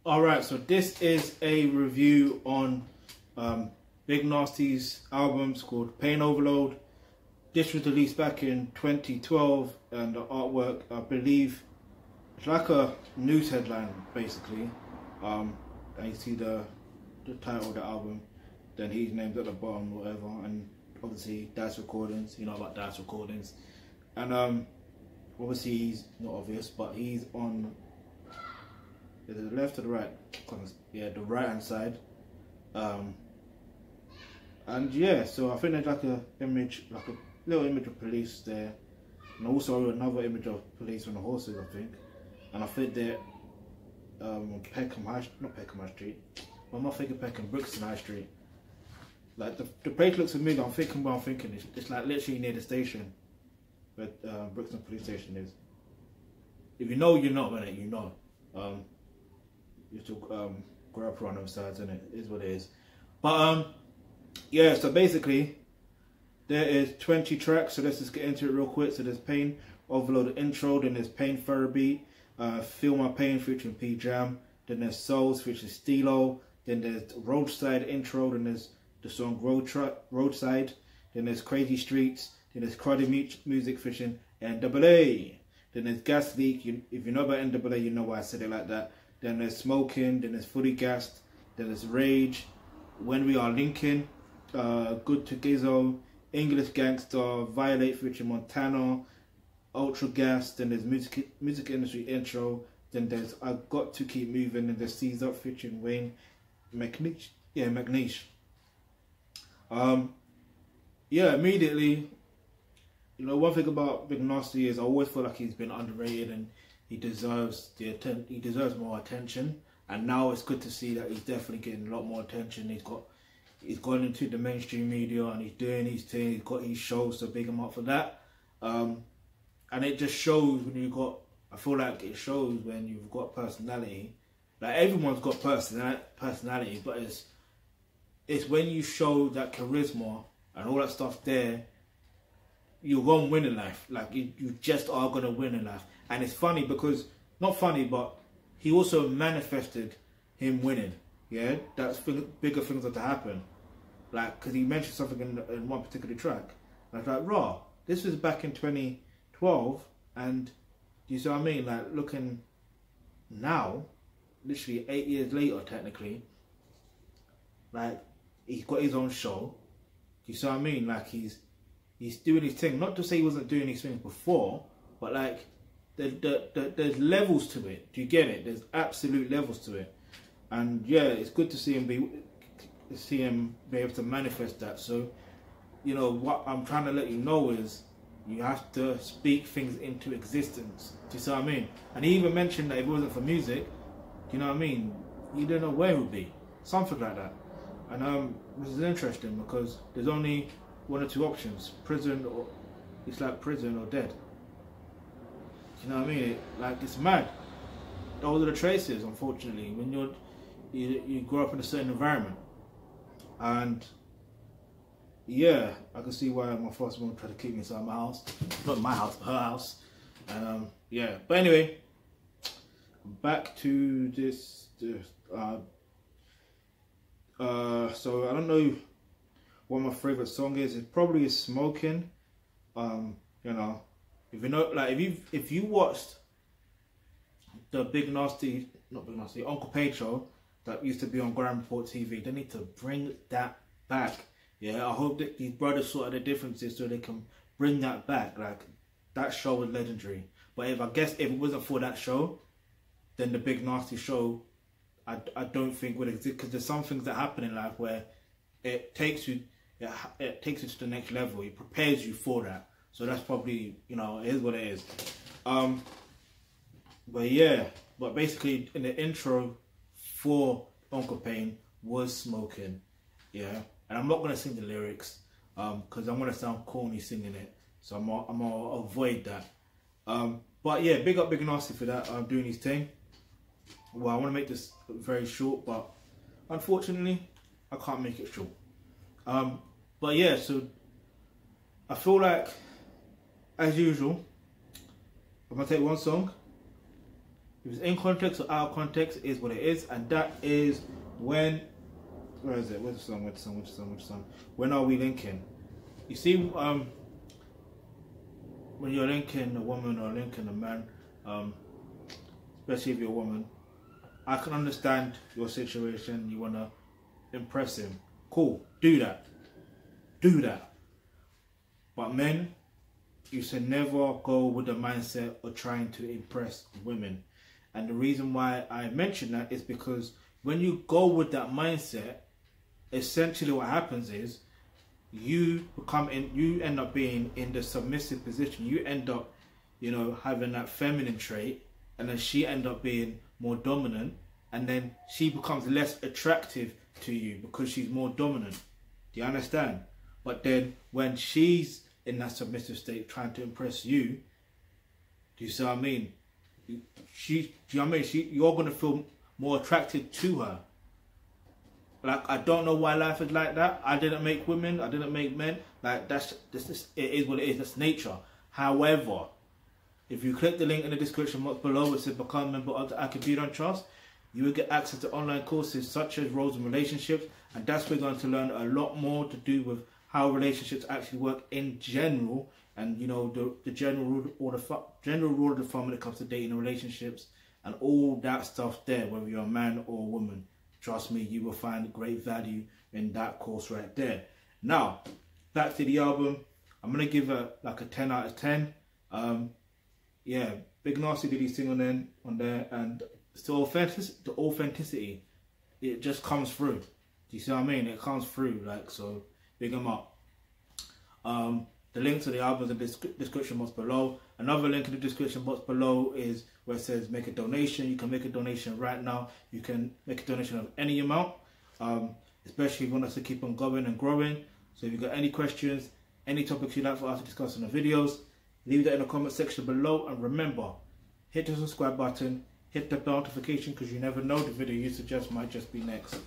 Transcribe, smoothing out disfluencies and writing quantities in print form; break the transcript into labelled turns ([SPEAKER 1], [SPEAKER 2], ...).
[SPEAKER 1] Alright, so this is a review on Big Narstie's albums called Pain Overload. This was released back in 2012, and the artwork, I believe, it's like a news headline basically. And you see the title of the album, then he's named at the bottom, whatever, and obviously Dice Recordings, you know about Dice Recordings. And obviously he's not obvious, but he's on, is it the left or the right? Yeah, the right hand side. And yeah, so I think there's like a image, like a little image of police there, and also another image of police on the horses, I think. And I think they're on Peckham High, not Peckham High Street. Well, I'm not thinking Peckham, Brixton High Street. Like the place looks familiar. I'm thinking what I'm thinking. It's like literally near the station where Brixton Police Station is. If you know, you know, innit? You know. You have to grow up around those sides, innit? It is what it is. But yeah. So basically, there is 20 tracks. So let's just get into it real quick. So there's Pain Overload intro. Then there's Pain Therapy. Feel My Pain featuring P Jam. Then there's Souls featuring Stilo. Then there's Roadside intro. Then there's the song Roadside. Then there's Crazy Streets. Then there's Crowded Music featuring NAA. Then there's Gas Leak. If you know about NAA, you know why I said it like that. Then there's Smoking. Then there's Fully Gassed. Then there's Rage. When We Are Linking. Good to Gizzo. English Gangster. Violate featuring Montana. Ultra Gas. Then there's Music Industry intro. Then there's I Got to Keep Moving. Then there's Caesar featuring Wayne McNeish. Yeah, McNeish. Yeah, immediately, you know, one thing about Big Narstie is I always feel like he's been underrated and he deserves more attention. And now it's good to see that he's definitely getting a lot more attention. He's gone into the mainstream media and he's doing his thing. He's got his shows, so big him up for that. And it just shows when you got. I feel like it shows when you've got personality. Like everyone's got personality, but it's when you show that charisma and all that stuff there, you're gonna win in life. Like you just are gonna win in life. And it's funny because, not funny, but he also manifested him winning. Yeah, that's bigger things that to happen. Like, because he mentioned something in one particular track. And I was like, raw, this was back in 2012, and you see what I mean? Like, looking now, literally 8 years later, technically, like, he's got his own show. You see what I mean? Like, he's doing his thing. Not to say he wasn't doing these things before, but like, there's levels to it. Do you get it? There's absolute levels to it. And yeah, it's good to see him be able to manifest that. So, you know, what I'm trying to let you know is you have to speak things into existence. Do you see what I mean? And he even mentioned that if it wasn't for music, do you know what I mean? You don't know where it would be. Something like that. And this is interesting because there's only one or two options: prison, or it's like prison or dead. You know what I mean? Like, it's mad. Those are the traces, unfortunately, when you grow up in a certain environment. And yeah, I can see why my first mom tried to keep me inside my house. Not my house, but her house. Yeah, but anyway, back to this. So I don't know what my favorite song is. It probably is Smoking. You know, if you know, like if you watched the Big Narstie, not Big Narstie, Uncle Page show that used to be on Grand Report TV, they need to bring that back. Yeah, I hope that these brothers sort out the differences so they can bring that back. Like, that show was legendary. But if it wasn't for that show, then the Big Narstie show, I don't think would exist, because there's some things that happen in life where it takes you to the next level. It prepares you for that. So that's probably, you know, it is what it is. But yeah, but basically in the intro for Uncle Pain was Smoking. Yeah, and I'm not gonna sing the lyrics because I'm gonna sound corny singing it. So I'm gonna avoid that. But yeah, big up Big Narstie for that. I'm doing his thing. Well, I want to make this very short, but unfortunately, I can't make it short. But yeah, so I feel like, as usual, I'm gonna take one song If it's in context or out of context, it is what it is, and that is when. Where is it? Where's the song? Where's the song? Where's the song? Where's the song? When are we linking? You see, when you're linking a woman or linking a man, especially if you're a woman, I can understand your situation. You wanna impress him. Cool, do that. Do that. But men, you should never go with the mindset of trying to impress women. And the reason why I mention that is because when you go with that mindset, essentially what happens is you end up being in the submissive position. You end up, having that feminine trait, and then she end up being more dominant, and then she becomes less attractive to you because she's more dominant. Do you understand? But then when she's in that submissive state trying to impress you, do you see what I mean? You're going to feel more attracted to her. Like, I don't know why life is like that. I didn't make women. I didn't make men. Like, it is what it is. That's nature. However, if you click the link in the description box below, it says become a member of the Thealkebulantrust, you will get access to online courses such as roles and relationships. And that's where we're going to learn a lot more to do with how relationships actually work in general. And, the general rule of the thumb when it comes to dating and relationships. And all that stuff there, whether you're a man or a woman. Trust me, you will find great value in that course right there. Now, back to the album. I'm going to give it like a 10 out of 10. Yeah, Big Narstie did his thing on there, and it's the authenticity, it just comes through. Do you see what I mean? It comes through, like, so big him up. The link to the album is in the description box below. Another link in the description box below is where it says make a donation. You can make a donation right now. You can make a donation of any amount, especially if you want us to keep on going and growing. So if you've got any questions, any topics you'd like for us to discuss in the videos, leave that in the comment section below. And remember, hit the subscribe button, hit the bell notification, because you never know, the video you suggest might just be next.